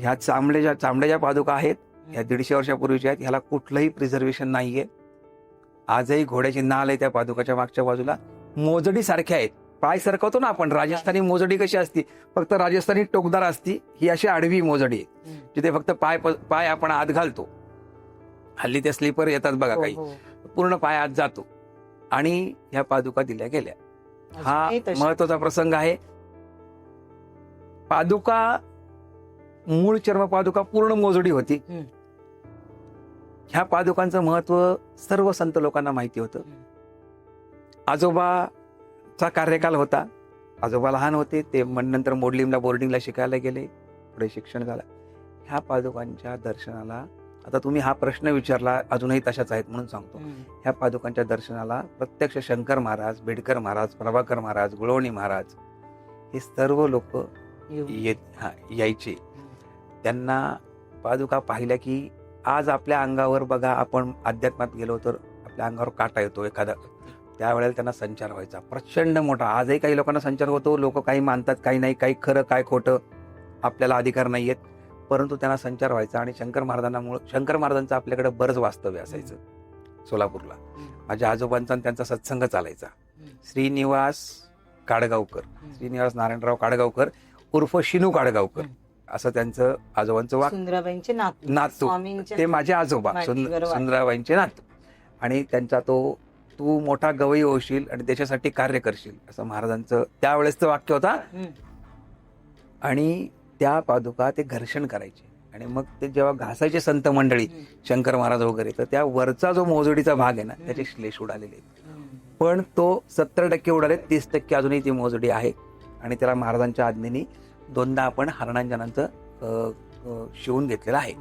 ह्या चांबड्याच्या पादुका आहेत, ह्या 150 वर्षापूर्वीच्या आहेत. ह्याला कुठलंही प्रिझर्वेशन नाहीये. आजही घोड्याची नाल आहे त्या पादुकाच्या मागच्या बाजूला. मोजडी सारख्या आहेत. पाय सरकवतो ना आपण, राजस्थानी मोजडी कशी असती, फक्त राजस्थानी टोकदार असती, ही अशी आडवी मोजडी आहे जिथे फक्त पाय आपण आत घालतो. हल्ली ते स्लीपर येतात बघा काही, पूर्ण पाय आत जातो. आणि ह्या पादुका दिल्या गेल्या. हा महत्वाचा प्रसंग आहे. पादुका, मूळ चर्म पादुका पूर्ण मोजडी होती. ह्या पादुकांचं महत्व सर्व संत लोकांना माहिती होतं. आजोबाचा कार्यकाल होता. आजोबा लहान होते, ते नंतर मोडलीमला बोर्डिंगला शिकायला गेले, पुढे शिक्षण झालं. ह्या पादुकांच्या दर्शनाला, आता तुम्ही हा प्रश्न विचारला, अजूनही तशाच आहेत म्हणून सांगतो. ह्या पादुकांच्या दर्शनाला प्रत्यक्ष शंकर महाराज, बेडकर महाराज, प्रभाकर महाराज, गुळवणी महाराज हे सर्व लोक यायचे. त्यांना पादुका पाहिल्या की आज आपल्या अंगावर बघा, आपण अध्यात्मात गेलो तर आपल्या अंगावर काटा येतो एखादा, त्यावेळेला त्यांना संचार व्हायचा प्रचंड मोठा. आजही काही लोकांना संचार होतो. लोक काही मानतात, काही नाही, काही खरं काय खोटं आपल्याला अधिकार नाहीयेत, परंतु त्यांना संचार व्हायचा. आणि शंकर महाराजांचं आपल्याकडे बरंच वास्तव्य असायचं सोलापूरला. माझ्या आजोबांचा त्यांचा सत्संग चालायचा. श्रीनिवास काडगावकर, श्रीनिवास नारायणराव काडगावकर उर्फ शिनू काडगावकर असं त्यांचं आजोबांचं वाक्य. सुंदराबाईंचे नातू ते माझे आजोबा, सुंदराबाईंचे नातू. आणि त्यांचा तू मोठा गवई होशील आणि देशासाठी कार्य करशील असं महाराजांचं त्यावेळेसचं वाक्य होता. आणि त्या पादुका ते घर्षण करायचे आणि मग ते जेव्हा घासायचे संत मंडळी, शंकर महाराज वगैरे, तर त्या वरचा जो मोजडीचा भाग आहे ना, त्याचे श्लेष उडालेले आहेत. पण तो 70% उडाले, 30% अजूनही ती मोजडी आहे. आणि त्याला महाराजांच्या आज्ञेने 2दा आपण हरणांजनांचं शिवून घेतलेलं आहे.